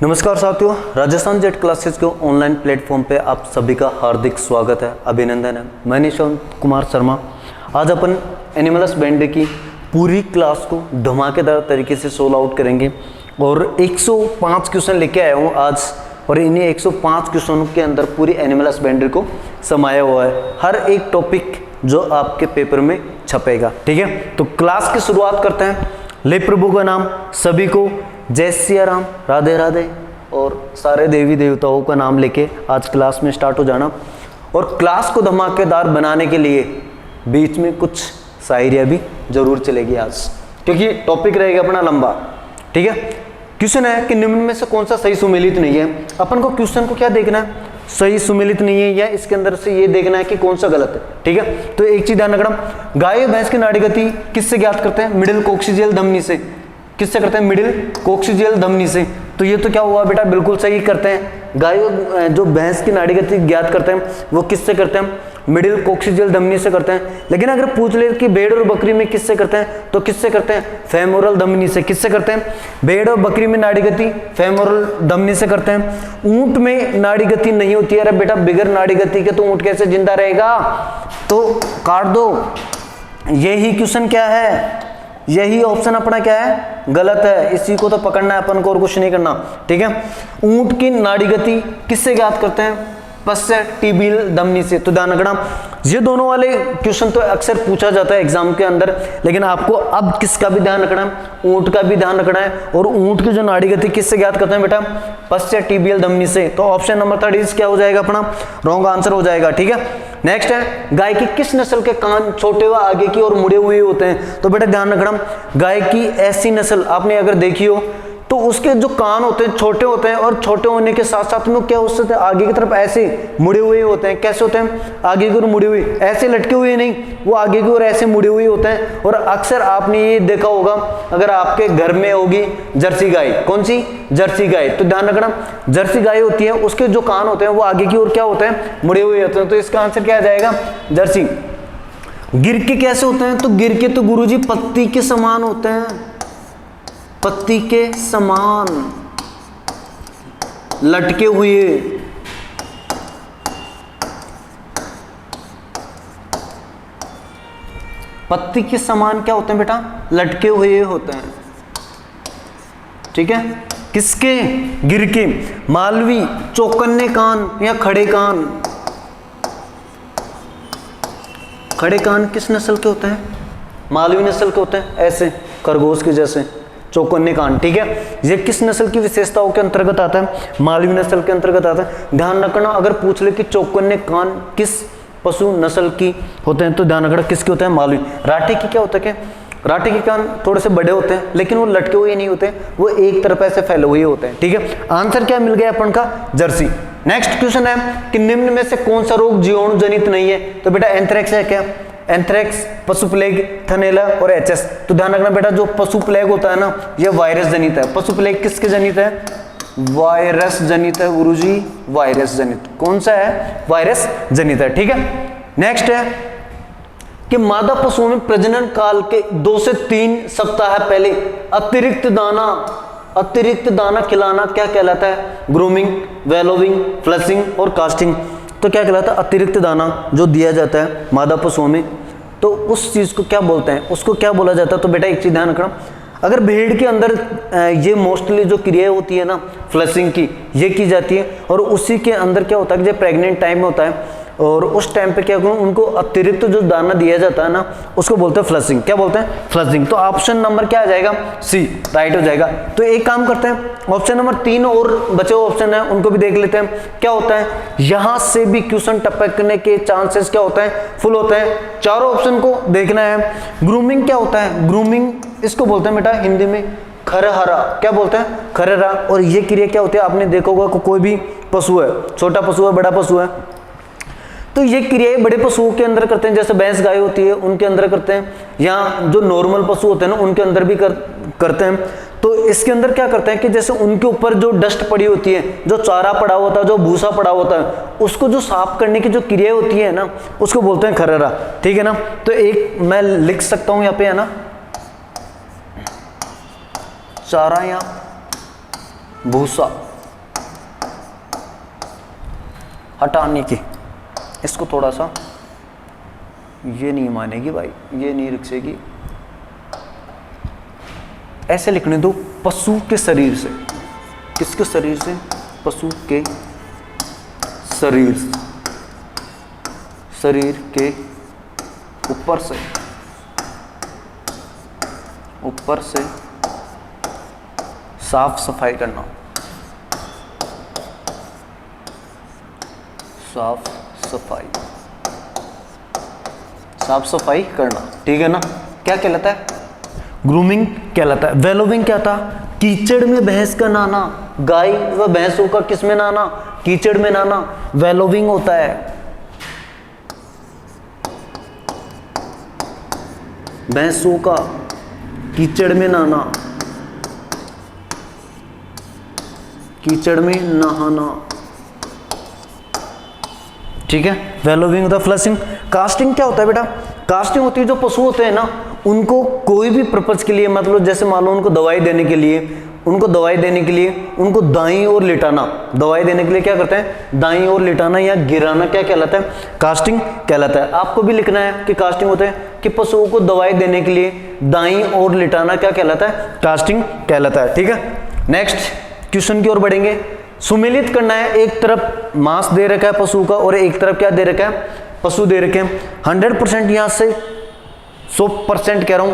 नमस्कार साथियों, Rajasthan jet classes के ऑनलाइन प्लेटफॉर्म पे आप सभी का हार्दिक स्वागत है, अभिनंदन है। मैं निशांत कुमार शर्मा। आज अपन एनिमल हस्बेंड्री की पूरी क्लास को धमाकेदार तरीके से सोल्व आउट करेंगे और 105 क्वेश्चन लेके आया हूँ आज, और इन्हीं 105 क्वेश्चनों के अंदर पूरी एनिमल हस्बेंड्री को समाया हुआ है, हर एक टॉपिक जो आपके पेपर में छपेगा। ठीक है, तो क्लास की शुरुआत करते हैं। ले प्रभु का नाम सभी को, जय सिया राम, राधे राधे, और सारे देवी देवताओं का नाम लेके आज क्लास में स्टार्ट हो जाना। और क्लास को धमाकेदार बनाने के लिए बीच में कुछ शायरियाँ भी जरूर चलेगी आज, क्योंकि टॉपिक रहेगा अपना लंबा। ठीक है, क्वेश्चन है कि निम्न में से कौन सा सही सुमेलित नहीं है। अपन को क्वेश्चन को क्या देखना है, सही सुमेलित नहीं है या इसके अंदर से ये देखना है कि कौन सा गलत है। ठीक है, तो एक चीज ध्यान रखना, गाय भैंस की नाड़ी गति किससे ज्ञात करते हैं? मिडिल कोक्सीजियल धमनी से। किससे करते हैं? मिडिल कोक्सीजियल धमनी से। तो ये तो क्या हुआ बेटा, बिल्कुल सही करते हैं। गाय जो भैंस की नाड़ी गति ज्ञात करते हैं वो किससे करते हैं? मिडिल कोक्सीजियल धमनी से करते हैं। लेकिन अगर पूछ ले कि भेड़ और बकरी में किससे करते हैं, तो किससे करते हैं? फेमोरल धमनी से। किससे करते हैं? भेड़ और बकरी में नाड़ी गति फेमोरल धमनी से करते हैं। ऊंट में नाड़ी गति नहीं होती है। अरे बेटा, बिगर नाड़ी गति के तो ऊंट कैसे जिंदा रहेगा? तो काट दो। यही क्वेश्चन क्या है, यही ऑप्शन अपना क्या है? गलत है। इसी को तो पकड़ना है अपन को और कुछ नहीं करना। ठीक है, ऊंट की नाड़ी गति किससे ज्ञात करते हैं? पश्चैटिबियल धमनी से। तो ध्यान रखना, ये दोनों वाले क्वेश्चन तो अक्सर पूछा जाता है एग्जाम के अंदर, लेकिन आपको अब किसका भी ध्यान रखना है? ऊंट का भी ध्यान रखना है। और ऊंट की जो नाड़ी गति किससे ज्ञात करते हैं बेटा? पश्चैटिबियल धमनी से। तो ऑप्शन नंबर 30 क्या हो जाएगा अपना? रॉन्ग आंसर हो जाएगा। ठीक है, नेक्स्ट है, गाय की किस नस्ल के कान छोटे व आगे की ओर मुड़े हुए होते हैं? तो बेटा ध्यान रखना, गाय की ऐसी नस्ल आपने अगर देखी हो तो उसके जो कान होते हैं छोटे होते हैं, और छोटे होने के साथ साथ में क्या उससे आगे की तरफ ऐसे मुड़े हुए होते हैं। कैसे होते हैं? आगे की ओर मुड़े हुए, ऐसे लटके हुए नहीं, वो आगे की ओर ऐसे मुड़े हुए होते हैं। और अक्सर आपने ये देखा होगा अगर आपके घर में होगी जर्सी गाय। कौन सी? जर्सी गाय। तो ध्यान रखना, जर्सी गाय होती है, उसके जो कान होते हैं वो आगे की ओर क्या होते हैं? मुड़े हुए होते हैं। तो इसका आंसर क्या आ जाएगा? जर्सी। गिर के कैसे होते हैं? तो गिर के तो गुरुजी पत्ती के समान होते हैं, पत्ती के समान लटके हुए। पत्ती के समान क्या होते हैं बेटा? लटके हुए होते हैं। ठीक है, किसके? गिर के। मालवी चौकन्ने कान या खड़े कान? खड़े कान किस नस्ल के होते हैं? मालवी नस्ल के होते हैं, ऐसे खरगोश के जैसे चौकन्ने कान। ठीक है, ये किस नस्ल की विशेषताओं के अंतर्गत आता है? मालवी नस्ल के अंतर्गत आता है। ध्यान रखना, अगर पूछ ले कि चौकन्ने कान किस पशु नस्ल की होते हैं, तो ध्यान रखना किसके होते हैं? मालवी। राठी की क्या होता है? क्या राठी के कान थोड़े से बड़े होते हैं, लेकिन वो लटके हुए नहीं होते, वो एक तरफ ऐसे फैले हुए होते हैं। ठीक है, आंसर क्या मिल गया अपन का? जर्सी। नेक्स्ट क्वेश्चन है कि निम्न में से कौन सा रोग जीवाणु जनित नहीं है? तो बेटा एंथ्रेक्स है। क्या? एंथ्रेक्स, पशु प्लेग, थनैला और एचएस। तो ध्यान रखना बेटा, जो पशु प्लेग होता है ना, ये वायरस जनित है। पशु प्लेग किसके जनित है? वायरस जनित है गुरुजी, वायरस जनित। कौन सा है? वायरस जनित है। ठीक है, नेक्स्ट है कि मादा पशुओं में प्रजनन काल के 2 से 3 सप्ताह पहले अतिरिक्त दाना खिलाना क्या कहलाता है? ग्रूमिंग, वेलोविंग, फ्लशिंग और कास्टिंग। तो क्या कहलाता है? अतिरिक्त दाना जो दिया जाता है मादा पशुओं में, तो उस चीज को क्या बोलते हैं? उसको क्या बोला जाता है? तो बेटा एक चीज ध्यान रखना, अगर भेड़ के अंदर ये मोस्टली जो क्रिया होती है ना फ्लशिंग की, ये की जाती है, और उसी के अंदर क्या होता है कि जब प्रेग्नेंट टाइम में होता है और उस टाइम पे क्या उनको अतिरिक्त जो दाना दिया जाता है ना, उसको बोलते हैं फ्लशिंग। क्या बोलते हैं? फ्लशिंग। तो ऑप्शन नंबर क्या आ जाएगा? सी राइट हो जाएगा। तो एक काम करते हैं, ऑप्शन नंबर 3 और बचे हुए ऑप्शन है उनको भी देख लेते हैं। क्या होता है? यहां से भी क्वेश्चन टपकने के चांसेस क्या होता है? फुल होते हैं। चारों ऑप्शन को देखना है। ग्रूमिंग क्या होता है? ग्रूमिंग इसको बोलते हैं बेटा हिंदी में खरहरा। क्या बोलते हैं? खरहरा। और ये क्रिया क्या होती है? आपने देखा होगा कोई भी पशु है, छोटा पशु है, बड़ा पशु है, तो ये क्रियाएं बड़े पशुओं के अंदर करते हैं, जैसे भैंस गाय होती है उनके अंदर करते हैं, या जो नॉर्मल पशु होते हैं ना उनके अंदर भी करते हैं। तो इसके अंदर क्या करते हैं कि जैसे उनके ऊपर जो डस्ट पड़ी होती है, जो चारा पड़ा होता है, जो भूसा पड़ा होता है, उसको जो साफ करने की जो क्रिया होती है ना, उसको बोलते हैं खरहरा। ठीक है ना, तो एक मैं लिख सकता हूं यहाँ पे, है ना, चारा या भूसा, हटाने की, इसको थोड़ा सा, ये नहीं मानेगी भाई, ये नहीं रखेगी, ऐसे लिखने दो, पशु के शरीर से। किसके शरीर से? पशु के शरीर, शरीर के ऊपर से, ऊपर से साफ सफाई करना, साफ सफाई, साफ सफाई करना, ठीक है ना। क्या कहलाता है? ग्रूमिंग कहलाता है। वेलोविंग क्या था? कीचड़ में भैंस का नहाना। गाय व भैंसों का किस में नहाना? कीचड़ में नहाना, वेलोविंग होता है। भैंसों का कीचड़ में नहाना, कीचड़ में नहाना, ठीक है, वेलोविंग होता है। फ्लशिंग। कास्टिंग क्या होता है बेटा? कास्टिंग होती है जो पशु होते हैं ना, उनको कोई भी पर्पज के लिए, मतलब जैसे मान लो उनको दवाई देने के लिए, उनको दाईं ओर लिटाना, दवाई देने के लिए क्या करते हैं? दाईं ओर लिटाना या गिराना, क्या कहलाता है? कास्टिंग कहलाता है। आपको भी लिखना है कि कास्टिंग होता है कि पशुओं को दवाई देने के लिए दाईं ओर लिटाना क्या कहलाता है? कास्टिंग कहलाता है, ठीक है। नेक्स्ट क्वेश्चन की ओर बढ़ेंगे। सुमेलित करना है, एक तरफ मांस दे रखा है पशु का और एक तरफ क्या दे रखा है? पशु दे रखे हैं। 100% यहां से 100% कह रहा हूं,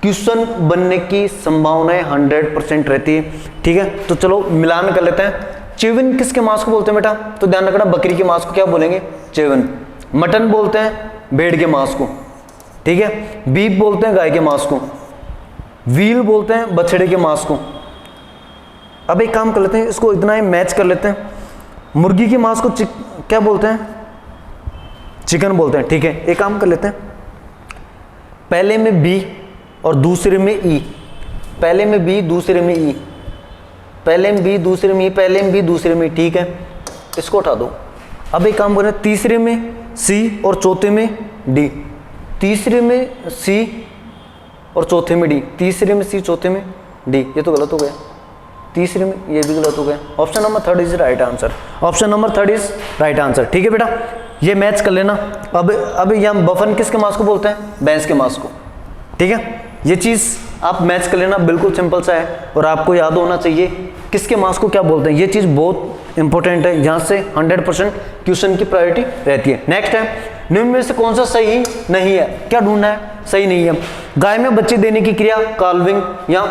क्वेश्चन बनने की संभावनाएं 100% रहती है, ठीक है। तो चलो मिलान कर लेते हैं। चिवन किसके मांस को बोलते हैं बेटा? तो ध्यान रखना, बकरी के मांस को क्या बोलेंगे? चिवन। मटन बोलते हैं भेड़ के मांस को, ठीक है। बीफ बोलते हैं गाय के मांस को। व्हील बोलते हैं बछड़े के मांस को। अब एक काम कर लेते हैं, इसको इतना ही मैच कर लेते हैं। मुर्गी के मांस को क्या बोलते हैं? चिकन बोलते हैं, ठीक है। एक काम कर लेते हैं, पहले में बी और दूसरे में ई, पहले में बी दूसरे में ई, पहले में बी दूसरे में ई, पहले में बी दूसरे में, ठीक है। इसको उठा दो। अब एक काम करें, तीसरे में सी और चौथे में डी, तीसरे में सी और चौथे में डी, तीसरे में सी चौथे में डी, ये तो गलत हो गया। तीसरे में ये भी गलत हो गया। Option number 3 is right answer. Option number 3 is right answer, ठीक है बेटा, ये मैच कर लेना। अब यहाँ बफन किसके मांस को बोलते हैं? भैंस के मांस को, ठीक है। ये चीज आप मैच कर लेना, बिल्कुल सिंपल सा है और आपको याद होना चाहिए किसके मांस को क्या बोलते हैं। ये चीज बहुत इंपॉर्टेंट है, यहाँ से 100% क्वेश्चन की प्रायोरिटी रहती है। नेक्स्ट है, निम्न में से कौन सा सही नहीं है? क्या ढूंढना है? सही नहीं है। गाय में बच्चे देने की क्रिया काल्विंग या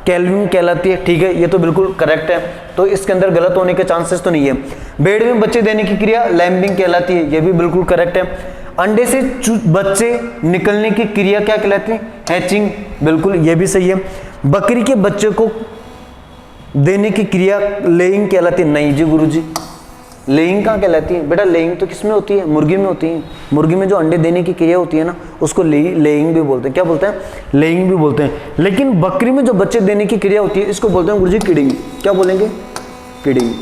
कैल्विंग कहलाती है, ठीक है, ये तो बिल्कुल करेक्ट है, तो इसके अंदर गलत होने के चांसेस तो नहीं है। भेड़ में बच्चे देने की क्रिया लैम्बिंग कहलाती है, ये भी बिल्कुल करेक्ट है। अंडे से बच्चे निकलने की क्रिया क्या कहलाती है? हैचिंग, बिल्कुल ये भी सही है। बकरी के बच्चे को देने की क्रिया लेइंग कहलाती है। नहीं जी गुरुजी, लेइंग कहाँ कहलाती है बेटा? लेइंग तो किसमें होती है? मुर्गी में होती है। मुर्गी में जो अंडे देने की क्रिया होती है ना, उसको लेइंग भी बोलते हैं। क्या बोलते हैं? लेइंग भी बोलते हैं। लेकिन बकरी में जो बच्चे देने की क्रिया होती है, इसको बोलते हैं गुरुजी किडिंग। क्या बोलेंगे? किडिंग,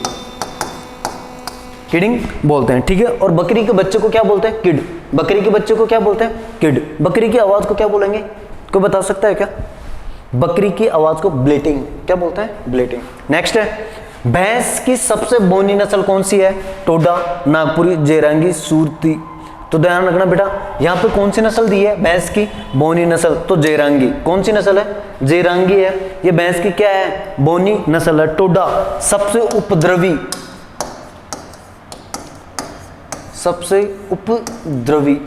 किडिंग बोलते हैं, ठीक है। और बकरी के बच्चे को क्या बोलते हैं? किड। बकरी के बच्चे को क्या बोलते हैं? किड। बकरी की आवाज को क्या बोलेंगे? कोई बता सकता है क्या? बकरी की आवाज को ब्लेटिंग। क्या बोलते हैं? ब्लेटिंग। नेक्स्ट है, भैंस की सबसे बोनी नस्ल कौन सी है? टोडा, नागपुरी, जयरांगी, सूरती। तो ध्यान रखना बेटा, यहाँ पे कौन सी नस्ल दी है? भैंस की बोनी नस्ल, तो जयरांगी। कौन सी नस्ल है? जयरांगी है। ये भैंस की क्या है? बोनी नस्ल है। टोडा सबसे उपद्रवी, सबसे उपद्रवी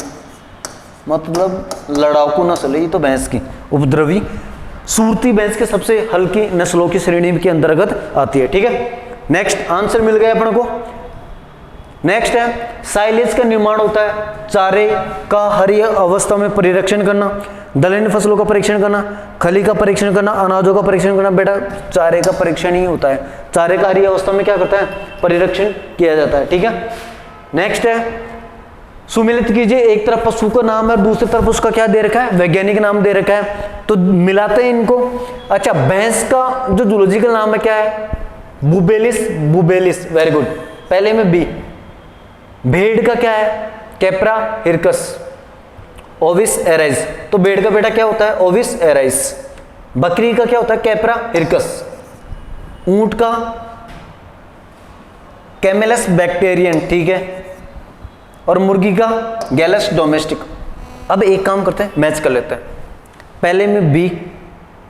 मतलब लड़ाकू नस्ल है ये तो भैंस की, उपद्रवी। सूरती भैंस के सबसे हल्की नस्लों की श्रेणी के अंतर्गत आती है, ठीक है। नेक्स्ट आंसर मिल गया अपन को। नेक्स्ट है, साइलेज का निर्माण होता है चारे का हरी अवस्था में परिरक्षण करना, दलहनी फसलों का परीक्षण करना, खली का परीक्षण करना, अनाजों का परीक्षण करना। बेटा चारे का परीक्षण ही होता है, चारे का हरी अवस्था में क्या करता है? परिरक्षण किया जाता है, ठीक है। नेक्स्ट है, सुमेलित कीजिए, एक तरफ पशु का नाम है, दूसरी तरफ उसका क्या दे रखा है? वैज्ञानिक नाम दे रखा है, तो मिलाते हैं इनको। अच्छा, भैंस का जो जूलॉजिकल नाम है क्या है? बुबेलिस, बुबेलिस, वेरी गुड, पहले में बी। भेड़ का क्या है? कैप्रा हिरकस, ओविस एराइस, तो भेड़ का बेटा क्या होता है? ओविस एराइस। बकरी का क्या होता है? Capra hircus. ऊंट का कैमेलस बैक्टीरियन, ठीक है, और मुर्गी का गैलस डोमेस्टिक। अब एक काम करते हैं, मैच कर लेते हैं, पहले में बी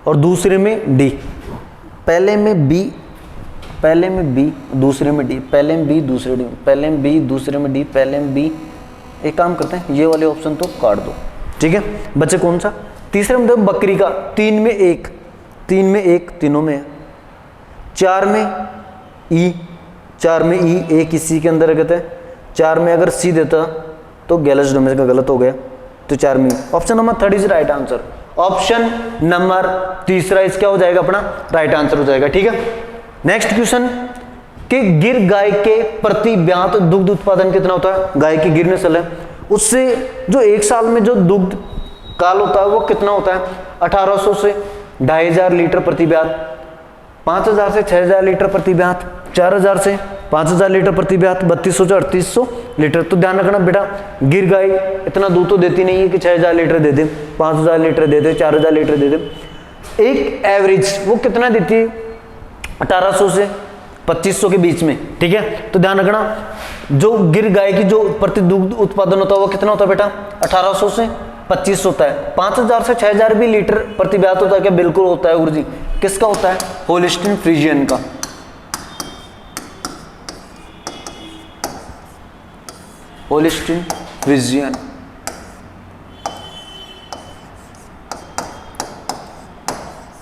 और दूसरे में डी, पहले में बी दूसरे में डी, पहले में बी दूसरे डी, पहले में बी दूसरे में डी, पहले में बी। एक काम करते हैं, ये वाले ऑप्शन तो काट दो, ठीक है। बच्चे कौन सा? तीसरे में देखो बकरी का, 3 में 1, तीनों में है। 4 में ई, 4 में ई, एक इसी के अंदर रहता है। 4 में अगर सी देता तो गैलस डोमेस्टिक का गलत हो गया, तो 4 में। Option number 3 is right answer. Option number तीसरा इस क्या हो जाएगा अपना राइट आंसर हो जाएगा, ठीक है। नेक्स्ट क्वेश्चन कि गिर गाय के प्रति ब्यात दुग्ध उत्पादन कितना होता है? गाय की गिर नस्ल है, उससे जो 1 साल में जो दुग्ध काल होता है वो कितना होता है? 1800 से 2500 लीटर प्रति ब्यात, 5000 से 6000 लीटर प्रति ब्यात, 4000 से 5000 लीटर प्रति ब्यात, 3200 से 3800 लीटर। तो ध्यान रखना बेटा, गिर गाय इतना दूध तो देती नहीं है कि 6000 लीटर दे दे, 5000 लीटर दे दे, 4000 लीटर दे दे। एक एवरेज वो कितना देती है? 1800 से 2500 के बीच में, ठीक है। तो ध्यान रखना, जो गिर गाय की जो प्रति दुग्ध उत्पादन होता है वो कितना होता है बेटा? 1800 से 2500 होता है। 5000 से 6000 भी लीटर प्रति ब्यात होता है क्या? बिल्कुल होता है गुरुजी। किसका होता है? होलिस्टीन फ्रीजियन का। होलिस्टीन फ्रीजियन,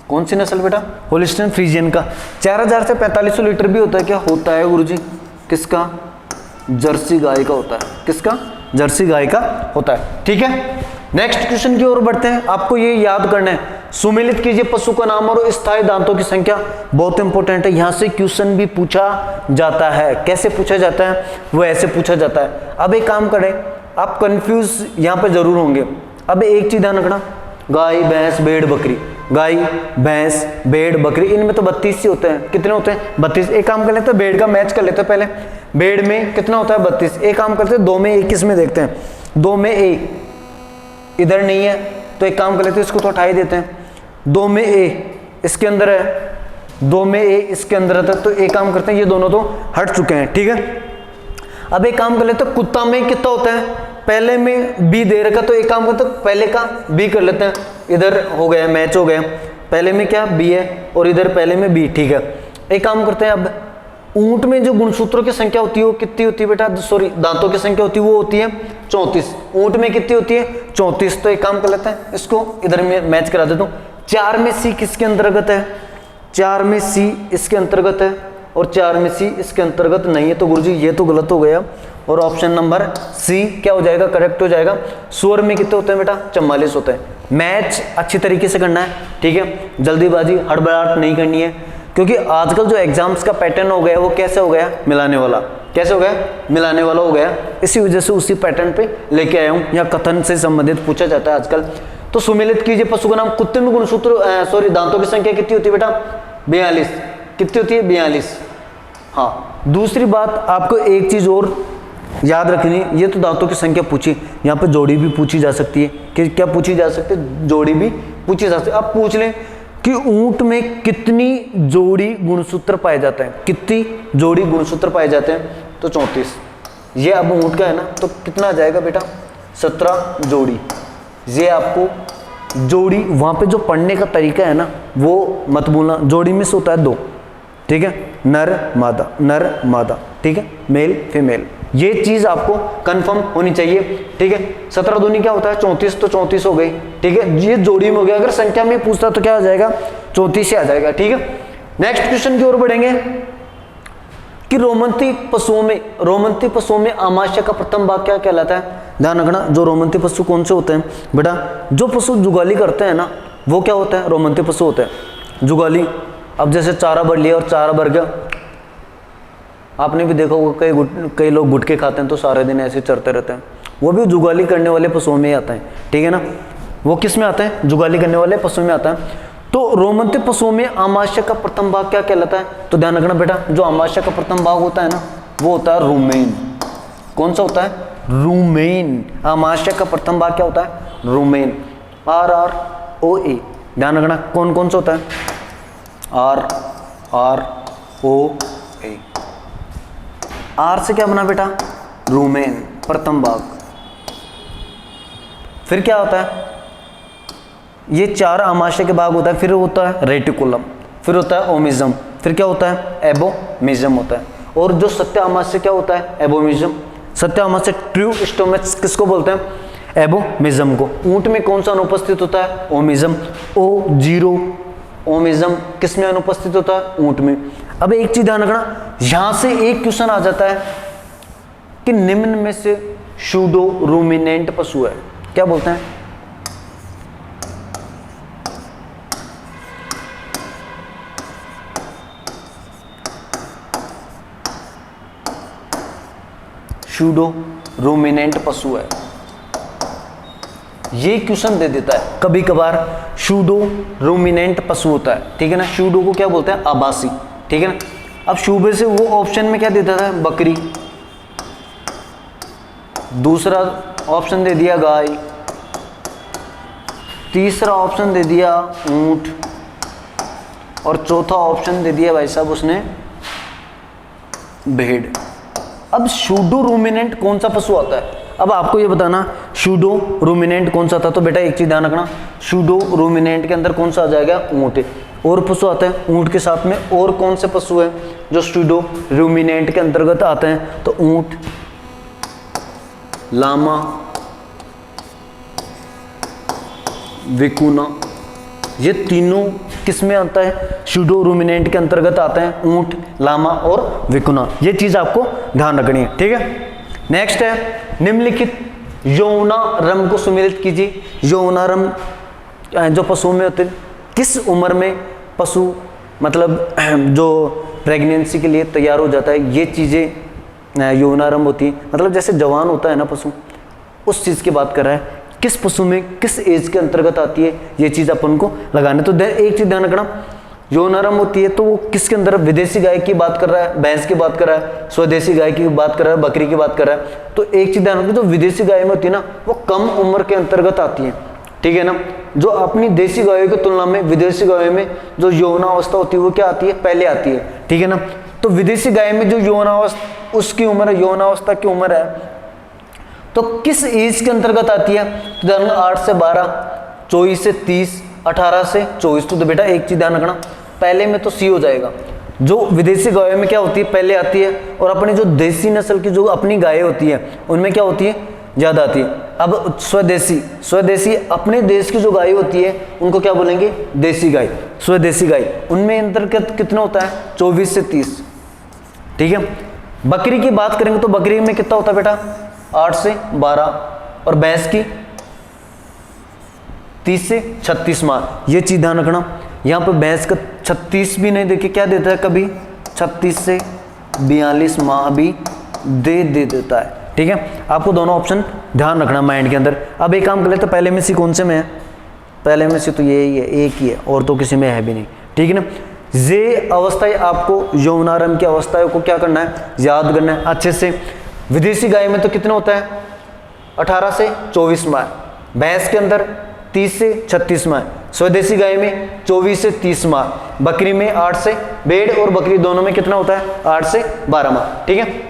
कौन सी नस्ल बेटा? होलिस्टीन फ्रीजियन का। 4000 से 4500 लीटर भी होता है क्या? होता है गुरुजी। किसका? जर्सी गाय का होता है। किसका? जर्सी गाय का होता है, ठीक है। नेक्स्ट क्वेश्चन की ओर बढ़ते हैं। आपको ये याद करना है, सुमेलित कीजिए पशु का नाम और स्थायी दांतों की संख्या। बहुत इंपॉर्टेंट है, यहां से क्वेश्चन भी पूछा जाता है। कैसे पूछा जाता है? वो ऐसे पूछा जाता है। अब एक काम करें, आप कंफ्यूज यहां पे जरूर होंगे। अब एक चीज ध्यान रखना, गाय भैंस भेड़ बकरी, गाय भैंस भेड़ बकरी, इनमें तो 32 ही होते हैं। कितने होते हैं? 32। एक काम कर लेते हैं, भेड़ का मैच कर लेते हैं पहले। भेड़ में कितना होता है? 32। एक काम करते हैं, 2 में 1 किसमें देखते हैं? 2 में 1 इधर नहीं है, तो एक काम कर लेते हैं, इसको तो हटा ही देते हैं। 2 में ए इसके अंदर है, 2 में ए इसके अंदर है, तो एक काम करते हैं, ये दोनों तो हट चुके हैं, ठीक है। अब एक काम कर लेते हैं, कुत्ता में कितना होता है? पहले में बी दे रखा, तो एक काम करते हैं, पहले का बी कर लेते हैं। इधर हो गया, मैच हो गया। पहले में क्या? बी है, और इधर पहले में बी, ठीक है। एक काम करते हैं, अब ऊंट में जो गुणसूत्रों की संख्या होती है वो कितनी होती है बेटा? सॉरी, दांतों की संख्या होती है वो होती है 34। ऊंट में कितनी होती है? 34। तो एक काम कर लेते हैं, इसको इधर में मैच करा देता हूँ। 4 में सी किसके अंतर्गत है? 4 में सी इसके अंतर्गत है, और 4 में सी इसके अंतर्गत नहीं है। तो गुरुजी ये तो गलत हो गया, और ऑप्शन नंबर सी क्या हो जाएगा? करेक्ट हो जाएगा। सुअर में कितने होते हैं बेटा? 44 होते हैं। मैच अच्छी तरीके से करना है, ठीक है। जल्दीबाजी हड़बड़ाहट नहीं करनी है, क्योंकि आजकल जो एग्जाम्स का पैटर्न हो गया वो कैसे हो गया? मिलाने वाला। कैसे हो गया? मिलाने वाला हो गया। इसी वजह से उसी पैटर्न पे लेके आया हूँ, या कथन से संबंधित पूछा जाता है आजकल। तो सुमेलित कीजिए पशु का नाम। कुत्ते में गुणसूत्र सॉरी दांतों की संख्या कितनी होती है बेटा? 42। कितनी होती है? 42। हाँ, दूसरी बात आपको एक चीज और याद रखनी, ये तो दांतों की संख्या पूछी, यहाँ पे जोड़ी भी पूछी जा सकती है। कि क्या पूछी जा सकती है? जोड़ी भी पूछी जा सकती है। अब पूछ लें कि ऊंट में कितनी जोड़ी गुणसूत्र पाए जाते हैं? कितनी जोड़ी गुणसूत्र पाए जाते हैं? तो 34। ये अब ऊंट का है ना, तो कितना आ जाएगा बेटा? 17 जोड़ी। ये आपको जोड़ी, वहां पे जो पढ़ने का तरीका है ना वो मत भूलना। जोड़ी में से होता है 2, ठीक है, नर मादा, नर मादा, ठीक है, मेल फीमेल। ये चीज आपको कंफर्म होनी चाहिए, ठीक है। 17 दूनी क्या होता है? 34। तो 34 हो गई, ठीक है। ये जोड़ी में हो गया। अगर संख्या में पूछता तो क्या आ जाएगा? 34 से आ जाएगा, ठीक है। नेक्स्ट क्वेश्चन की ओर बढ़ेंगे कि रोमंती पशुओं में आमाशय का प्रथम भाग क्या कहलाता है? ध्यान रखना, जो रोमंती पशु कौन से होते हैं बेटा? जो पशु जुगाली करते हैं ना वो क्या होता है? रोमंती पशु होते हैं। जुगाली, अब जैसे चारा बढ़ लिया और चारा बढ़ गया, आपने भी देखा होगा कई लोग गुटके खाते हैं तो सारे दिन ऐसे चरते रहते हैं, वो भी जुगाली करने वाले पशुओं में ही आता है, ठीक है ना। वो किस में आता है? जुगाली करने वाले पशुओं में आता है। तो रोमंती पशुओं में आमाशय का प्रथम भाग क्या कहलाता है? तो ध्यान रखना बेटा, जो आमाशय का प्रथम भाग होता है ना वो होता है रूमेन। कौन सा होता है? रूमेन। आमाशय का प्रथम भाग क्या होता है? रूमेन। RROA। ध्यान रखना, कौन कौन सा होता है? RROA। आर से क्या बना बेटा, रूमेन, प्रथम भाग। फिर क्या होता है, ये 4 आमाशय के भाग होता है। फिर होता है रेटिकुलम, फिर होता है ओमिज्म, फिर क्या होता है, एबोमिज्म होता है। और जो सत्य आमाशय क्या होता है, एबोमिज्म। सत्य आमाशय ट्रू स्टोमच किसको बोलते हैं, एबोमिज्म को। ऊंट में कौन सा अनुपस्थित होता है, ओमिज्म। O0 ओमिज्म किस में अनुपस्थित होता है, ऊंट में। अब एक चीज ध्यान रखना, यहां से एक क्वेश्चन आ जाता है कि निम्न में से सूडो रूमिनेंट पशु है, क्या बोलते हैं, सूडो रूमिनेंट पशु है। ये क्वेश्चन दे देता है कभी कभार, सूडो रूमिनेंट पशु होता है, ठीक है ना। सूडो को क्या बोलते हैं, आभासी, ठीक है ना। अब सूबे से वो ऑप्शन में क्या देता था, बकरी। दूसरा ऑप्शन दे दिया गाय, तीसरा ऑप्शन दे दिया ऊंट, और चौथा ऑप्शन दे दिया भाई साहब उसने भेड़। अब सूडो रूमिनेंट कौन सा पशु आता है, अब आपको ये बताना सूडो रूमिनेंट कौन सा था। तो बेटा एक चीज ध्यान रखना, सूडो रूमिनेंट के अंदर कौन सा आ जाएगा, ऊंट। और पशु आते हैं ऊंट के साथ में, और कौन से पशु हैं जो सूडो रूमिनेंट के अंतर्गत आते हैं, तो ऊंट, लामा, विकुना, ये तीनों किस में आता है, सूडो रूमिनेंट के अंतर्गत आते हैं, ऊंट, लामा और विकुना। ये चीज आपको ध्यान रखनी है, ठीक है। नेक्स्ट है, निम्नलिखित यौनारंभ को सुमेलित कीजिए। यौनारंभ जो पशुओं में होते हैं, किस उम्र में पशु मतलब जो प्रेगनेंसी के लिए तैयार हो जाता है, ये चीज़ें यौनारंभ होती है। मतलब जैसे जवान होता है ना पशु, उस चीज़ की बात कर रहा है, किस पशु में किस एज के अंतर्गत आती है, ये चीज़ अपन को लगाने। तो एक चीज़ ध्यान रखना, यौनारंभ होती है तो वो किसके अंदर, विदेशी गाय की बात कर रहा है, भैंस की बात कर रहा है, स्वदेशी गाय की बात कर रहा है, बकरी की बात कर रहा है। तो एक चीज ध्यान रखना, जो विदेशी गाय में होती है ना, वो कम उम्र के अंतर्गत आती है, ठीक है ना। जो अपनी देसी गायों की तुलना में विदेशी गायों में जो यौनावस्था होती है वो क्या आती है, पहले आती है, ठीक है ना। तो विदेशी गाय में जो यौनावस्था उसकी उम्र है, यौनावस्था की उम्र है, तो किस एज के अंतर्गत आती है, तो 8 से 12, 24 से 30, 18 से 24। तो बेटा एक चीज ध्यान रखना, पहले में तो सी हो जाएगा। जो विदेशी गायों में क्या होती है, पहले आती है, और अपनी जो देसी नस्ल की जो अपनी गायें होती है उनमें क्या होती है, ज्यादा आती है। अब स्वदेशी अपने देश की जो गाय होती है उनको क्या बोलेंगे, देसी गाय, स्वदेशी गाय। उनमें अंतर्गत कितना होता है, 24 से 30, ठीक है। बकरी की बात करेंगे तो बकरी में कितना होता है बेटा, 8 से 12, और भैंस की 30 से 36 माह। ये चीज ध्यान रखना, यहाँ पर भैंस का 36 भी नहीं देके क्या देता है, कभी 36 से 42 माह भी दे देता है, ठीक है। आपको दोनों ऑप्शन ध्यान रखना माइंड के अंदर। अब एक काम कर लेते, पहले में से कौन से में है, पहले में से तो ये ही है, एक ही है, और तो किसी में है भी नहीं, ठीक है ना। ये अवस्थाएं आपको यौनारंभ की अवस्थाओं को क्या करना है, याद करना है अच्छे से। विदेशी गाय में तो कितना होता है, 18 से 24 माह, भैंस के अंदर 30 से 36 माह, स्वदेशी गाय में 24 से 30 माह, बकरी में 8 से, भेड़ और बकरी दोनों में कितना होता है, 8 से 12 माह, ठीक है।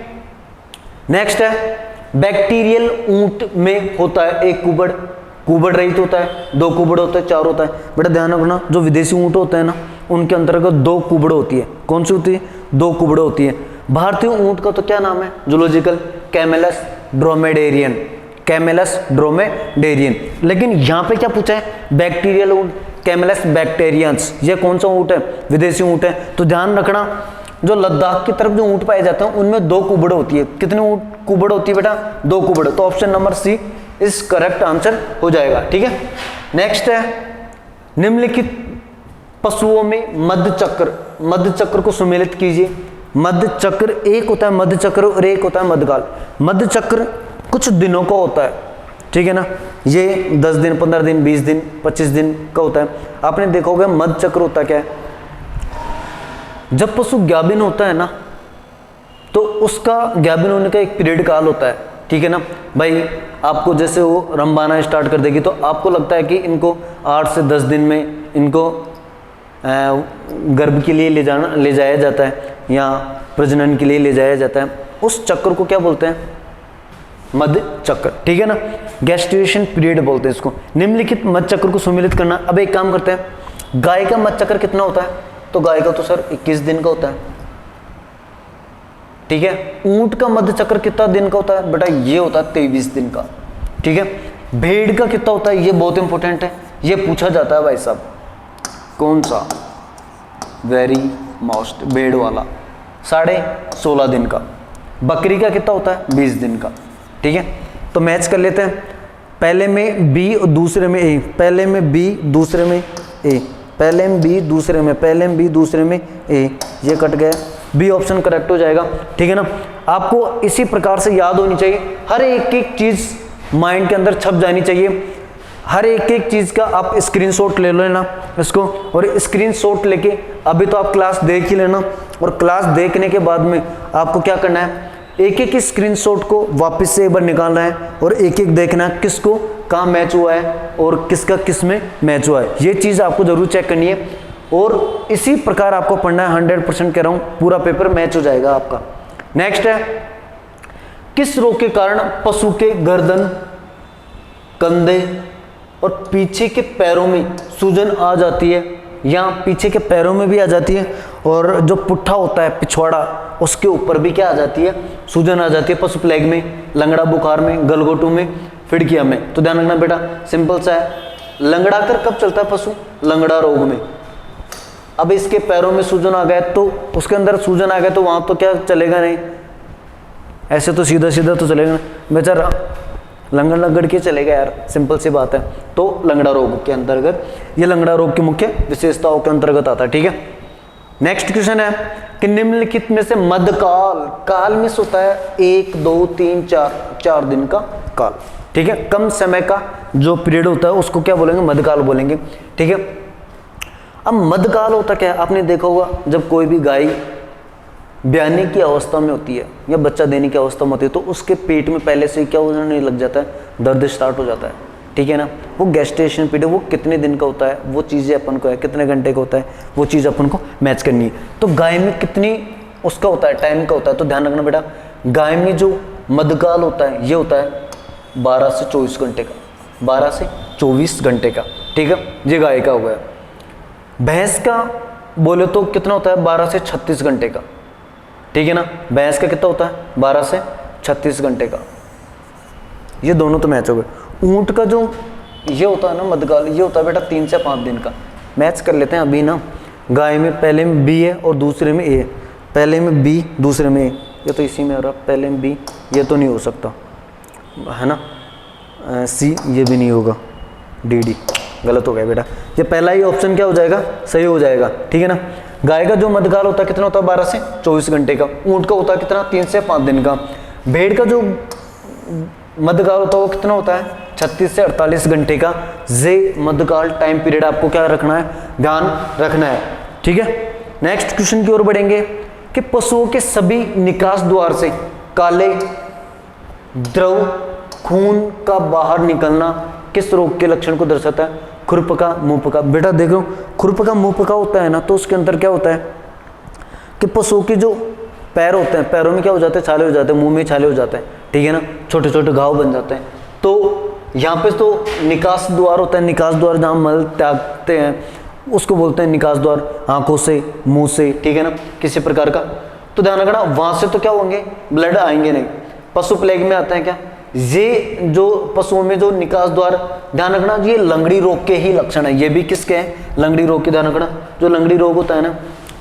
नेक्स्ट है, बैक्टीरियल ऊंट में होता है एक कुबड़ रहित होता है, 2 कुबड़ होता है, 4 होता है। बेटा ध्यान रखना, जो विदेशी ऊंट होते हैं ना, उनके अंतर्गत 2 कुबड़ होती है। कौन सी होती है, 2 कुबड़ होती है। भारतीय ऊंट का तो क्या नाम है जूलॉजिकल, कैमेलस ड्रोमेडेरियन, कैमेलस ड्रोमेडेरियन। लेकिन यहाँ पे क्या पूछा है, बैक्टीरियल ऊंट, कैमेलस बैक्टेरियंस। ये कौन सा ऊंट है, विदेशी ऊंट है। तो ध्यान रखना, जो लद्दाख की तरफ जो ऊंट पाए जाते हैं उनमें 2 कुबड़ होती है। कितने ऊंट कुबड़ होती है बेटा, 2 कुबड़। तो ऑप्शन नंबर सी इस करेक्ट आंसर हो जाएगा, ठीक है। नेक्स्ट है, निम्नलिखित पशुओं में मध्य चक्र को सुमेलित कीजिए। मध्य चक्र, एक होता है मध्य चक्र और एक होता है मध्यकाल। मध्य चक्र कुछ दिनों का होता है, ठीक है ना। ये 10 दिन, 15 दिन, 20 दिन, 25 दिन का होता है। आपने देखा होगा मध्य चक्र होता क्या है, जब पशु ज्ञाबिन होता है ना, तो उसका ज्ञाबिन होने का एक पीरियड काल होता है, ठीक है ना भाई। आपको जैसे वो रंबाना स्टार्ट कर देगी तो आपको लगता है कि इनको 8 से 10 दिन में इनको गर्भ के लिए ले जाया जाता है या प्रजनन के लिए ले जाया जाता है। उस चक्र को क्या बोलते हैं? मध्य चक्र, ठीक है ना। गैस्ट्रेशन पीरियड बोलते हैं इसको। निम्नलिखित मध्य चक्र को सम्मिलित करना। अब एक काम करते हैं, गाय का मध्य चक्र कितना होता है? तो गाय का तो सर 21 दिन का होता है, ठीक है। ऊंट का मध्य चक्र कितना दिन का होता है? बेटा ये होता है 23 दिन का, ठीक है। भेड़ का कितना होता है? ये बहुत इंपॉर्टेंट है, ये पूछा जाता है भाई साहब। कौन सा? वेरी मोस्ट, भेड़ वाला 16.5 दिन का। बकरी का कितना होता है? 20 दिन का, ठीक है। तो मैच कर लेते हैं, पहले में बी और दूसरे में ए, पहले में बी दूसरे में ए, पहले में बी दूसरे में, पहले में बी दूसरे में ए, ये कट गया, बी ऑप्शन करेक्ट हो जाएगा, ठीक है ना। आपको इसी प्रकार से याद होनी चाहिए, हर एक एक चीज माइंड के अंदर छप जानी चाहिए। हर एक एक चीज का आप स्क्रीनशॉट ले लेना इसको, और स्क्रीनशॉट लेके अभी तो आप क्लास देख ही लेना, और क्लास देखने के बाद में आपको क्या करना है, एक एक स्क्रीनशॉट को वापस से एक बार निकालना है और एक एक देखना है किसको कहाँ मैच हुआ है और किसका किस में मैच हुआ है। ये चीज़ आपको जरूर चेक करनी है, और इसी प्रकार आपको पढ़ना है। 100% कह रहा हूँ, पूरा पेपर मैच हो जाएगा आपका। नेक्स्ट है, किस रोग के कारण पशु के गर्दन, कंधे और पीछे के पैरों में सूजन आ जाती है, या पीछे के पैरों में भी आ जाती है, और जो पुट्ठा होता है पिछवाड़ा उसके ऊपर भी क्या आ जाती है? सूजन आ जाती है। पशु प्लेग में, लंगड़ा बुखार में, गलघोटू में, फिड़किया में। तो ध्यान रखना बेटा, सिंपल सा है। लंगड़ा कर कब चलता है पशु? लंगड़ा रोग में। अब इसके पैरों में सूजन आ गया तो उसके अंदर सूजन आ गया तो वहां तो क्या चलेगा नहीं, ऐसे तो सीधा सीधा तो चलेगा नहीं बेचारा, लंगड़ लगड़ के चलेगा यार, सिंपल सी बात है। तो लंगड़ा रोग के अंतर्गत, ये लंगड़ा रोग की मुख्य विशेषताओं के अंतर्गत आता है, ठीक है। नेक्स्ट क्वेश्चन है कि निम्नलिखित में से मध्यकाल, काल में होता है 1 2 3 4 दिन का काल, ठीक है। कम समय का जो पीरियड होता है उसको क्या बोलेंगे? मध्यकाल बोलेंगे, ठीक है। अब मध्यकाल होता क्या है? आपने देखा होगा, जब कोई भी गाय ब्याने की अवस्था में होती है या बच्चा देने की अवस्था में होती है तो उसके पेट में पहले से क्या होने लग जाता है? दर्द स्टार्ट हो जाता है, ठीक है ना। वो गैस्ट्रेशन पीरियड वो कितने दिन का होता है, वो चीज़ें अपन को है कितने घंटे का होता है, वो चीज़ अपन को मैच करनी है। तो गाय में कितनी उसका होता है, टाइम का होता है? तो ध्यान रखना बेटा, गाय में जो मध्यकाल होता है ये होता है 12 से 24 घंटे का, 12 से 24 घंटे का, ठीक है। ये गाय का हो गया। भैंस का बोले तो कितना होता है? 12 से 36 घंटे का, ठीक है ना। भैंस का कितना होता है? 12 से 36 घंटे का। ये दोनों तो मैच हो गए। ऊंट का जो ये होता है ना मध्यकाल, ये होता है बेटा 3 से 5 दिन का। मैच कर लेते हैं अभी ना। गाय में पहले में बी है और दूसरे में ए है, पहले में बी दूसरे में ए, ये तो इसी में हो रहा, पहले में बी, ये तो नहीं हो सकता है ना। सी ये भी नहीं होगा, डी गलत हो गया बेटा। ये पहला ही ऑप्शन क्या हो जाएगा? सही हो जाएगा, ठीक है ना। गाय का जो मध्यकाल होता है कितना होता है? 12 से 24 घंटे का। ऊंट का होता है कितना? 3 से 5 दिन का। भेड़ का जो मध्यकाल होता है वो कितना होता है? 36 से 48 घंटे का। ये मध्यकाल टाइम पीरियड आपको क्या रखना है? ध्यान रखना है, ठीक है। नेक्स्ट क्वेश्चन की ओर बढ़ेंगे कि पशुओं के सभी निकास द्वार से काले द्रव खून का बाहर निकलना किस रोग के लक्षण को दर्शाता है? खुरपका, मुंहपका। बेटा देखो, खुरपका मुंहपका होता है ना, तो उसके अंदर क्या होता है कि पशुओं के जो पैर होते हैं, पैरों में क्या हो जाते हैं? छाले हो जाते हैं, मुंह में छाले हो जाते हैं, ठीक है ना। छोटे छोटे घाव बन जाते हैं। तो यहाँ पे तो निकास द्वार होता है, निकास द्वार जहाँ मल त्यागते हैं उसको बोलते हैं निकास द्वार, आंखों से, मुंह से, ठीक है ना, किसी प्रकार का। तो ध्यान रखना, वहां से तो क्या होंगे? ब्लड आएंगे नहीं। पशु प्लेग में आते हैं क्या? ये जो पशुओं में जो निकास द्वार, ध्यान रखना, ये लंगड़ी रोग के ही लक्षण है। ये भी किसके हैं? लंगड़ी रोग के। ध्यान रखना, जो लंगड़ी रोग होता है ना,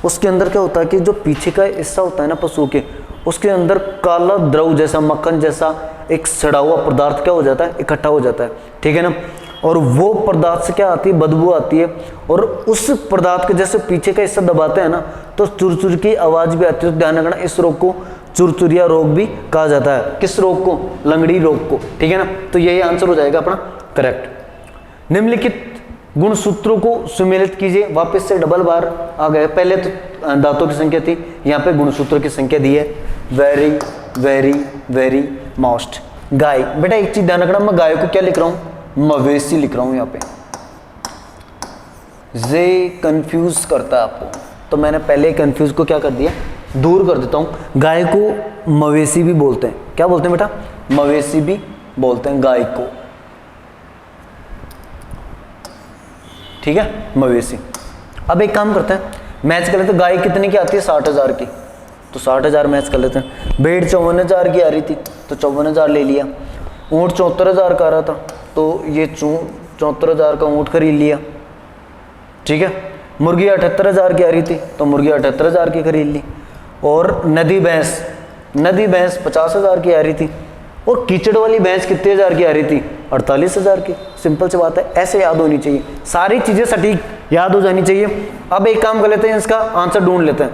उसके अंदर क्या होता है कि जो पीछे का हिस्सा होता है ना पशु के, उसके अंदर काला द्रव जैसा, मक्खन जैसा एक सड़ा हुआ पदार्थ क्या हो जाता है? इकट्ठा हो जाता है, ठीक है ना। और वो पदार्थ से क्या आती है? बदबू आती है। और उस पदार्थ के जैसे पीछे का हिस्सा दबाते हैं ना तो चुरचुर की आवाज भी आती है। तो ध्यान रखना, इस रोग को चुरचुरिया रोग भी कहा जाता है। किस रोग को? लंगड़ी रोग को, ठीक है ना। तो यही आंसर हो जाएगा अपना करेक्ट। निम्नलिखित गुणसूत्रों को सुमेलित कीजिए। वापस से डबल बार आ गए। पहले तो दांतों की संख्या थी, यहाँ पे गुणसूत्रों की संख्या दी है। Very very very most. गाय, बेटा एक चीज ध्यान रखना, मैं गाय को क्या लिख रहा हूँ? मवेशी लिख रहा हूँ यहाँ पे। ये कंफ्यूज करता है आपको, तो मैंने पहले कंफ्यूज को क्या कर दिया? दूर कर देता हूँ। गाय को मवेशी भी बोलते हैं, क्या बोलते हैं बेटा? मवेशी भी बोलते हैं गाय को, ठीक है, मवेशी। अब एक काम करते हैं, मैच कर लेते हैं। गाय कितने की आती है? 60,000 की, तो 60,000 मैच कर लेते हैं। भेड़ 54,000 की आ रही थी, तो 54,000 ले लिया। ऊँट 74,000 का आ रहा था, तो ये 74,000 का ऊँट खरीद लिया, ठीक है। मुर्गी 78,000 की आ रही थी, तो मुर्गी 78,000 की खरीद ली। और नदी भैंस 50,000 की आ रही थी। और कीचड़ वाली भैंस कितने हज़ार की आ रही थी? 48,000 की। सिंपल सी बात है, ऐसे याद होनी चाहिए, सारी चीज़ें सटीक याद हो जानी चाहिए। अब एक काम कर लेते हैं, इसका आंसर ढूंढ लेते हैं।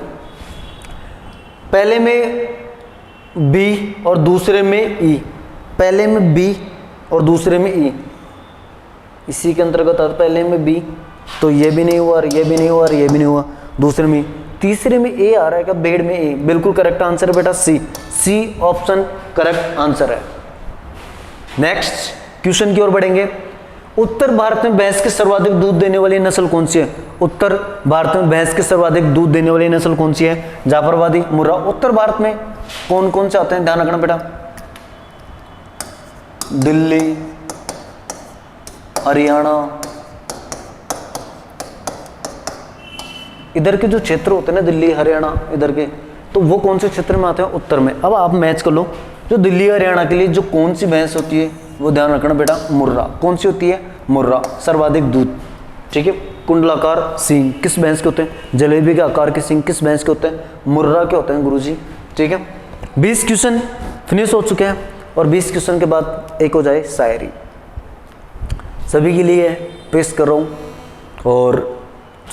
पहले में बी और दूसरे में ई, पहले में बी और दूसरे में ई, इसी के अंतर्गत आता। पहले में बी, तो ये भी नहीं हुआ, ये भी नहीं हुआ, ये भी नहीं हुआ। दूसरे में, तीसरे में ए आ रहा है क्या? भेड़ में ए, बिल्कुल करेक्ट आंसर है बेटा, सी ऑप्शन करेक्ट आंसर है। नेक्स्ट क्वेश्चन की ओर बढ़ेंगे। उत्तर भारत में भैंस के सर्वाधिक दूध देने वाली नस्ल कौन सी है? उत्तर भारत में भैंस के सर्वाधिक दूध देने वाली नस्ल कौन सी है? जाफरवादी, मुर्रा। उत्तर भारत में कौन कौन से आते हैं? ध्यान रखना बेटा, दिल्ली, हरियाणा, इधर के जो क्षेत्र होते हैं ना, दिल्ली हरियाणा इधर के, तो वो कौन से क्षेत्र में आते हैं? उत्तर में। अब आप मैच कर लो, जो दिल्ली हरियाणा के लिए जो कौन सी भैंस होती है, वो ध्यान रखना बेटा, मुर्रा। कौन सी होती है? मुर्रा, सर्वाधिक दूध, ठीक है। कुंडलाकार सींग किस भैंस के होते हैं? जलेबी के आकार के सींग किस भैंस के होते हैं? मुर्रा के होते हैं गुरुजी, ठीक है। 20 क्वेश्चन फिनिश हो चुके हैं, और 20 क्वेश्चन के बाद एक हो जाए शायरी। सभी के लिए पेश कर रहा हूँ, और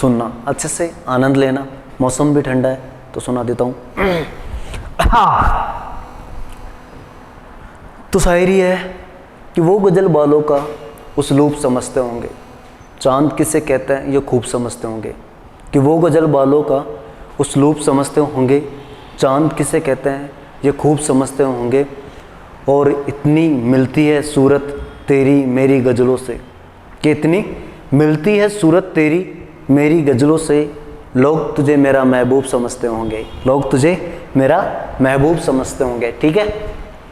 सुनना अच्छे से, आनंद लेना। मौसम भी ठंडा है, तो सुना देता हूँ। तो शायरी है कि वो गजल वालों का उसलूब समझते होंगे, चांद किसे कहते हैं ये खूब समझते होंगे। कि वो गजल वालों का उसलूब समझते होंगे, चांद किसे कहते हैं ये खूब समझते होंगे। और इतनी मिलती है सूरत तेरी मेरी गज़लों से, कि इतनी मिलती है सूरत तेरी मेरी गज़लों से, लोग तुझे मेरा महबूब समझते होंगे, लोग तुझे मेरा महबूब समझते होंगे, ठीक है।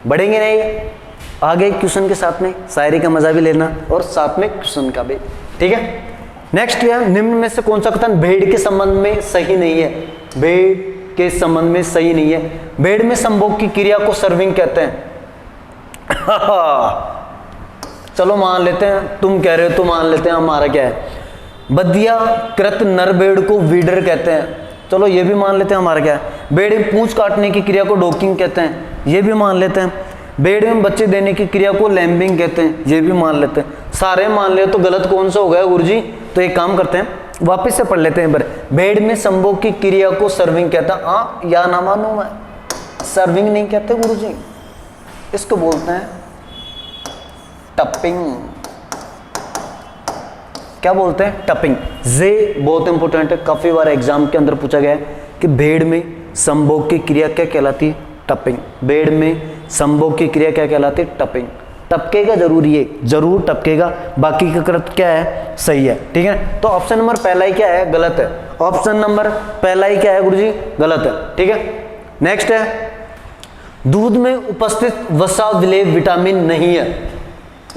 बढ़ेंगे नहीं आगे क्वेश्चन के साथ में, शायरी का मजा भी लेना और साथ में क्वेश्चन का भी, ठीक है। नेक्स्ट है, निम्न में से कौन सा कथन भेड़ के संबंध में सही नहीं है? भेड़ के संबंध में सही नहीं है। भेड़ में संभोग की क्रिया को सर्विंग कहते हैं। चलो मान लेते हैं, तुम कह रहे हो तो मान लेते हैं, हमारा क्या है? बदिया कृत नर भेड़ को वीडर कहते हैं। चलो ये भी मान लेते हैं, हमारा क्या है? भेड़ में पूंछ काटने की क्रिया को डोकिंग कहते हैं, ये भी मान लेते हैं। भेड़ में बच्चे देने की क्रिया को लैम्बिंग कहते हैं, ये भी मान लेते हैं। सारे मान ले तो गलत कौन सा हो गया गुरुजी? तो एक काम करते हैं, वापस से पढ़ लेते हैं। भेड़ में संभोग की क्रिया को सर्विंग कहता है। हाँ या ना मानो, मैं सर्विंग नहीं कहते गुरुजी, इसको बोलते हैं टपिंग। क्या बोलते हैं? टपिंग। जे बहुत इंपॉर्टेंट है, काफी बार एग्जाम के अंदर पूछा गया है कि भेड़ में संभोग की क्रिया क्या कहलाती है? टपिंग। भेड़ में संभोग की क्रिया क्या कहलाती है? टपिंग। टपकेगा जरूरी है, जरूर टपकेगा, बाकी का कृत क्या है? सही है, ठीक है। तो ऑप्शन नंबर पहला ही क्या है? गलत है। ऑप्शन नंबर पहला ही क्या है गुरुजी? गलत है, ठीक है। नेक्स्ट है, दूध में उपस्थित वसा विलेय विटामिन नहीं है।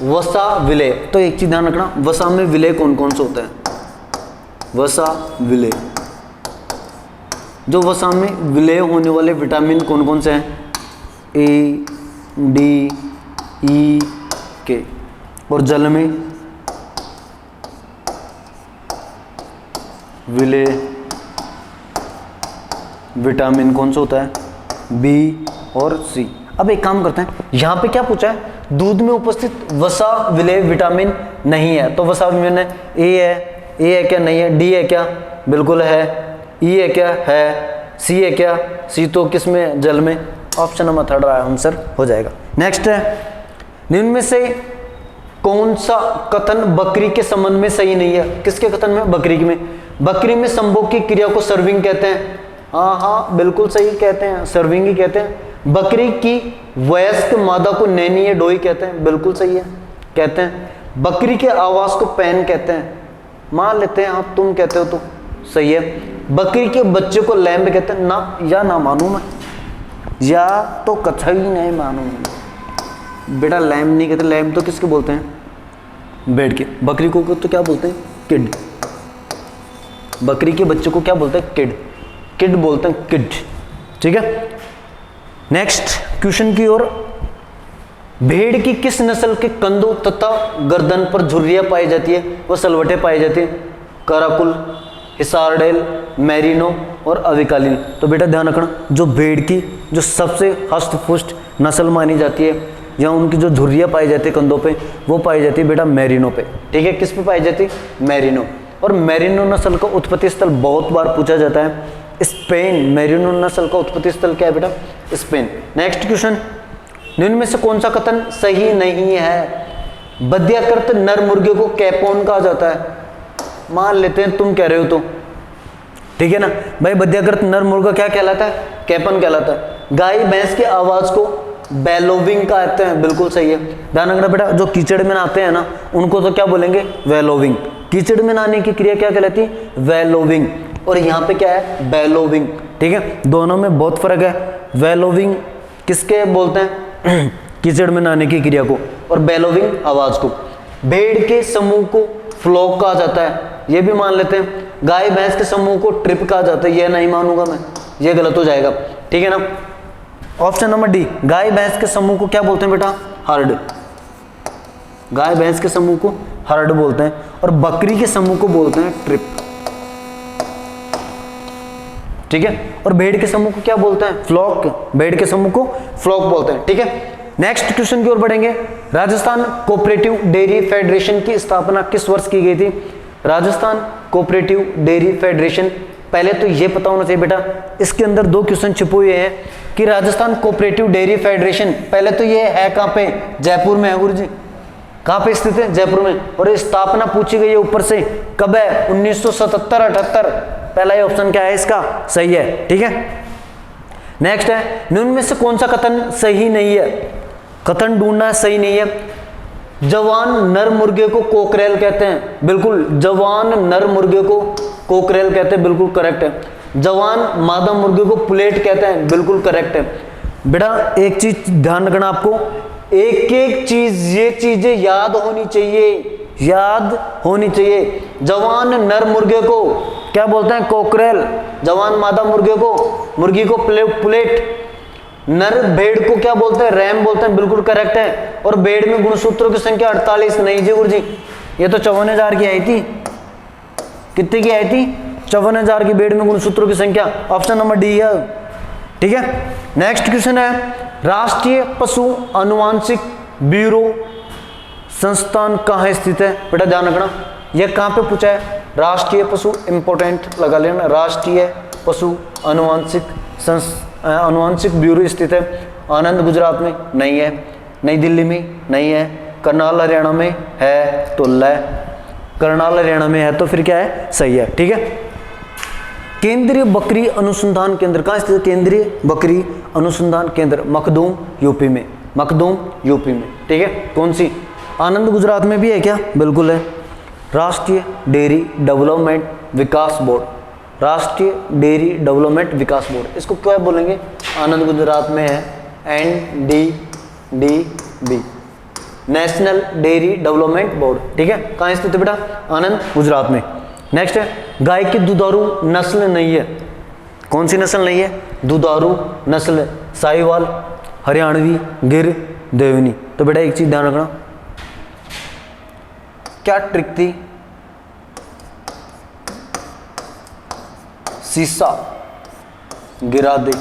वसा विलेय, तो एक चीज ध्यान रखना, वसा में विलेय कौन कौन से होते हैं? वसा विलेय, जो वसा में विलेय होने वाले विटामिन कौन कौन से हैं? ए, डी, ई, के। और जल में विलेय विटामिन कौन सा होता है? बी और सी। अब एक काम करते हैं, यहां पे क्या पूछा है? दूध में उपस्थित वसा विलेय विटामिन नहीं है, तो वसा विटामिन है, ए है क्या? नहीं है। डी है क्या? बिल्कुल है। ई है क्या? है। सी है क्या? सी तो किस में? जल में। ऑप्शन नंबर थर्ड आंसर हो जाएगा। नेक्स्ट है, निम्न में से कौन सा कथन बकरी के संबंध में सही नहीं है? किसके कथन में? बकरी में। बकरी में संभोग की क्रिया को सर्विंग कहते हैं। हाँ बिल्कुल सही कहते हैं, सर्विंग ही कहते हैं। बकरी की वयस्क मादा को नैनी या डोई कहते हैं, बिल्कुल सही है, कहते हैं। बकरी के आवाज को पैन कहते हैं, मान लेते हैं, आप तुम कहते हो तो सही है। बकरी के बच्चे को लैम्ब कहते हैं ना, या ना मानू मैं, या तो कथा ही नहीं मानू बेटा। लैम्ब नहीं कहते, लैम्ब तो किसके बोलते हैं? भेड़ के। बकरी को तो क्या बोलते हैं? किड। बकरी के बच्चे को क्या बोलते हैं? किड। किड बोलते हैं, किड। ठीक है, नेक्स्ट क्वेश्चन की ओर। भेड़ की किस नस्ल के कंधों तथा गर्दन पर झुर्रियां पाई जाती है व सलवटें पाई जाती है? कराकुल, हिसारडेल, मैरिनो और अविकालीन। तो बेटा ध्यान रखना, जो भेड़ की जो सबसे हष्ट-पुष्ट नस्ल मानी जाती है या उनकी जो झुर्रियां पाई जाती है कंधों पे, वो पाई जाती है बेटा मैरिनो पे। ठीक है, किस पे पाई जाती है? मैरिनो। और मैरिनो नस्ल का उत्पत्ति स्थल बहुत बार पूछा जाता है, स्पेन। मैरिनो नस्ल का उत्पत्ति स्थल क्या है बेटा? स्पेन। नेक्स्ट क्वेश्चन, निम्न में से कौन सा कथन सही नहीं है? बध्याकृत नर मुर्गे को कैपोन कहा जाता है। मान लेते हैं तुम कह रहे हो तो, ठीक है ना भाई, बध्याकृत नर मुर्गा क्या कहलाता है? कैपन कहलाता है। गाय भैंस की आवाज को बेलोविंग कहते हैं, बिल्कुल सही है। ध्यान रखना बेटा, जो कीचड़ में नहाते हैं ना उनको तो क्या बोलेंगे? वेलोविंग। कीचड़ में नहाने की क्रिया क्या कहलाती है? वेलोविंग। और यहाँ पे क्या है? बेलोविंग। ठीक है, दोनों में बहुत फर्क है। वेलोविंग किसके बोलते हैं? कीचड़ में नहाने की क्रिया को, और बेलोविंग आवाज को। भेड़ के समूह को फ्लॉक कहा जाता है, ये भी मान लेते हैं। गाय भैंस के समूह को ट्रिप कहा जाता है, ये नहीं मानूंगा मैं, ये गलत हो जाएगा। ठीक है ना, ऑप्शन नंबर डी, गाय भैंस के समूह को क्या बोलते हैं बेटा? हर्ड। गाय भैंस के समूह को हर्ड बोलते हैं, और बकरी के समूह को बोलते हैं ट्रिप। ठीक है, और भेड़ के समूह को क्या बोलते हैं? फ्लॉक। भेड़ के समूह को फ्लॉक बोलते हैं। ठीक है, नेक्स्ट क्वेश्चन की ओर बढ़ेंगे। राजस्थान कोऑपरेटिव डेयरी फेडरेशन की स्थापना किस वर्ष की गई थी? राजस्थान कोऑपरेटिव डेयरी फेडरेशन, पहले तो ये पता होना चाहिए बेटा, इसके अंदर दो क्वेश्चन छिपे हुए हैं कि राजस्थान कोऑपरेटिव डेयरी फेडरेशन, पहले तो ये है कहाँ पे? जयपुर में है गुरु जी। कहाँ पे स्थित है? जयपुर में। और स्थापना पूछी गई है ऊपर से, कब है? 1977-78। पहला ही ऑप्शन क्या है इसका? सही है। ठीक है, नेक्स्ट है, निम्न में से कौन सा कथन सही नहीं है? कथन ढूंढना सही नहीं है। जवान नर मुर्गे को कोकरेल कहते हैं, बिल्कुल। जवान नर मुर्गे को कोकरेल कहते हैं, बिल्कुल करेक्ट है। जवान मादा मुर्गे को पुलेट कहते हैं, बिल्कुल करेक्ट है। बेटा एक चीज ध्यान रखना आपको, एक एक चीज, ये चीजें याद होनी चाहिए, याद होनी चाहिए। जवान नर मुर्गे को क्या बोलते हैं? कोकरेल। जवान मादा मुर्गे को, मुर्गी को पुलेट। नर भेड़ को क्या बोलते हैं? रैम बोलते हैं, बिल्कुल करेक्ट है। और भेड़ में गुणसूत्रों की संख्या 48 नहीं जी गुरु जी, ये तो 54,000 की आई थी। कितनी की आई थी? 54,000 की भेड़ में गुणसूत्रों की संख्या। ऑप्शन नंबर डी है। ठीक है, नेक्स्ट क्वेश्चन है, राष्ट्रीय पशु अनुवांशिक ब्यूरो संस्थान कहाँ स्थित है? बेटा ध्यान रखना, यह कहाँ पे पूछा है? राष्ट्रीय पशु, इंपोर्टेंट लगा लेना। राष्ट्रीय पशु अनुवांशिक ब्यूरो स्थित है आनंद गुजरात में नहीं है, नई दिल्ली में नहीं है, करनाल हरियाणा में है तो करनाल हरियाणा में है तो फिर क्या है? सही है। ठीक है, केंद्रीय बकरी अनुसंधान केंद्र कहाँ स्थित है? केंद्रीय बकरी अनुसंधान केंद्र मखदूम यूपी में, मखदूम यूपी में। ठीक है, कौन सी? आनंद गुजरात में भी है क्या? बिल्कुल है। राष्ट्रीय डेयरी डेवलपमेंट विकास बोर्ड, राष्ट्रीय डेयरी डेवलपमेंट विकास बोर्ड, इसको क्या बोलेंगे? आनंद गुजरात में है, NDDB, national dairy development board. ठीक है, कहाँ स्थित है बेटा? आनंद गुजरात में। नेक्स्ट है, गाय की दुधारू नस्ल नहीं है, कौन सी नस्ल नहीं है? दुधारू नस्ल, साहिवाल, हरियाणवी, गिर, देवनी। तो बेटा एक चीज ध्यान रखना, क्या ट्रिक थी? शीशा गिरा दे,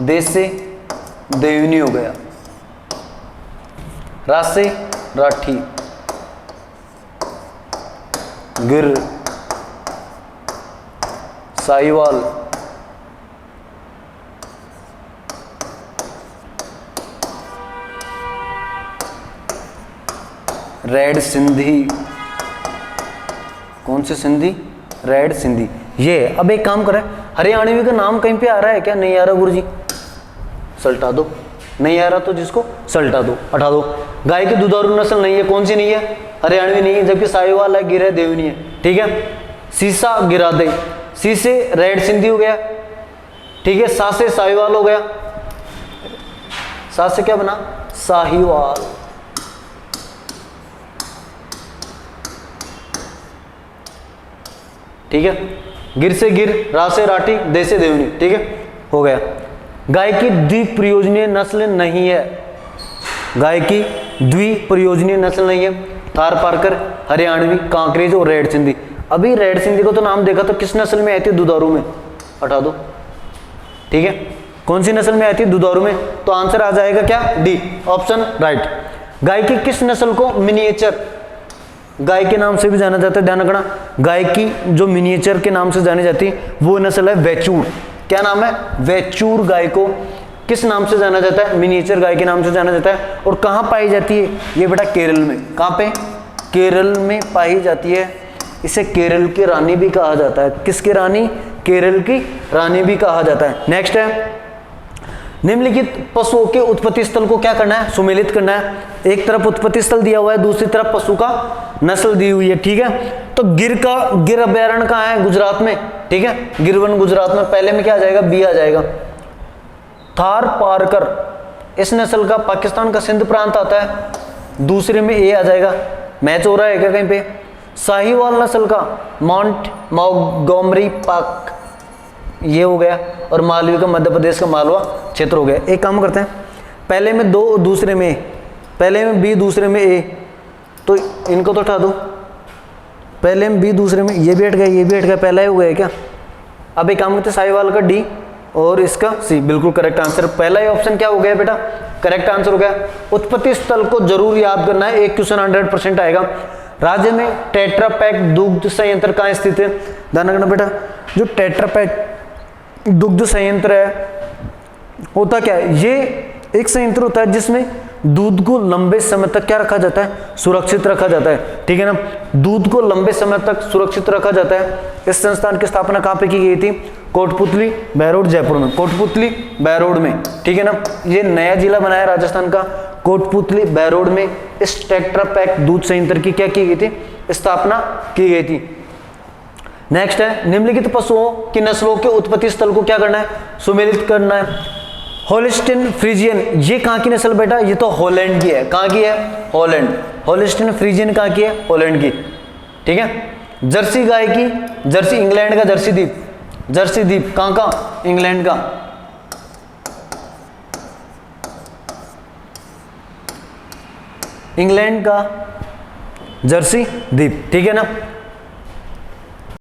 देश से देवनी हो गया, रात से राठी, गिर, साहिवाल, रेड सिंधी, कौन से सिंधी? रेड सिंधी। ये अब एक काम करें, हरियाणवी का नाम कहीं पे आ रहा है क्या? नहीं आ रहा गुरुजी, सल्टा दो। नहीं आ रहा तो जिसको सल्टा दो, हटा दो। गाय की दुधारू नस्ल नहीं है, कौन सी नहीं है? हरियाणवी नहीं है, जबकि साहिवाल है, गिर है, देवनी है, ठीक है। सीसा गिरा दे, सी से रेड सिंधी हो गया, ठीक है। सा से साहिवाल हो गया, सा से क्या बना, साहिवाल, ठीक है। गिर से गिर, रा से राठी, दे से देवनी, ठीक है, हो गया। गाय की द्विप्रयोजनीय नस्ल नहीं है, गाय की द्विप्रयोजनीय नस्ल नहीं है। थार पारकर, हरियाणवी, कांकरेज और रेड सिंधी। अभी रेड सिंधी को तो नाम देखा तो किस नस्ल में आती है, दुधारू में, हटा दो, ठीक है। कौन सी नस्ल में आती है, दुधारू में, तो आंसर आ जाएगा क्या, डी ऑप्शन राइट। गाय की किस नस्ल को मिनिएचर गाय के नाम से भी जाना जाता है, ध्यान रखना, गाय की जो मिनिएचर के नाम से जानी जाती है वो नस्ल है वैचूर। क्या नाम है, वैचूर गाय को किस नाम से जाना जाता है, मिनिएचर गाय के नाम से जाना जाता है। और कहाँ पाई जाती है ये बेटा, केरल में। कहाँ पे, केरल में पाई जाती है। इसे केरल की रानी भी कहा जाता है, किसकी रानी, केरल की रानी भी कहा जाता है। नेक्स्ट है, निम्नलिखित पशुओं के उत्पत्ति स्थल को क्या करना है, सुमेलित करना है। एक तरफ उत्पत्ति स्थल दिया हुआ है, दूसरी तरफ पशु का नस्ल दी हुई है, ठीक है। तो गिर अभ्यारण्य कहाँ है, गुजरात में, ठीक है, गिरवन गुजरात में। पहले में क्या आ जाएगा, बी आ जाएगा। थार पारकर, इस नस्ल का पाकिस्तान का सिंध प्रांत आता है, दूसरे में ए आ जाएगा। मैच हो रहा है क्या कहीं पे। साहिवाल नस्ल का माउंट मॉन्टगोमरी पाक, ये हो गया। और मालवी का मध्य प्रदेश का मालवा क्षेत्र हो गया। एक काम करते हैं, पहले में दो, दूसरे में ए, पहले में बी, दूसरे में ए, तो इनको तो उठा दो। पहले में बी, दूसरे में ये भी हट गया, ये भी हट गया, पहला ही हो गया क्या। अब एक काम करते हैं, साहिवाल का डी और इसका सी, बिल्कुल करेक्ट आंसर। पहला ही ऑप्शन क्या हो गया बेटा, करेक्ट आंसर हो गया। उत्पत्ति स्थल को जरूर याद करना है, एक क्वेश्चन 100% आएगा। राज्य में टेट्रापैक दुग्ध संयंत्र कहाँ स्थित है, ध्यान रखना बेटा। जो टेट्रापैक दुग्ध संयंत्र है, होता क्या है, ये एक संयंत्र होता है जिसमें दूध को लंबे समय तक क्या रखा जाता है, सुरक्षित रखा जाता है, ठीक है ना। दूध को लंबे समय तक सुरक्षित रखा जाता है। इस संस्थान की स्थापना कहाँ पे की गई थी, कोटपुतली बहरोड जयपुर में, कोटपुतली बहरोड में, ठीक है ना। ये नया जिला बनाया राजस्थान का, कोटपुतली बहरोड में इस टेट्रापैक दूध संयंत्र की क्या की गई थी, स्थापना की गई थी। नेक्स्ट है, निम्नलिखित पशुओं की नस्लों के उत्पत्ति स्थल को क्या करना है, सुमेलित करना है। होलिस्टीन फ्रीजियन, ये कहाँ की नस्ल बेटा, ये तो हॉलैंड की है। कहाँ की है, हॉलैंड। होलिस्टीन फ्रीजियन कहाँ की है, हॉलैंड की, ठीक है। जर्सी गाय की, जर्सी इंग्लैंड का जर्सी द्वीप, जर्सी द्वीप कहाँ का, इंग्लैंड का। इंग्लैंड का जर्सी द्वीप, ठीक है ना।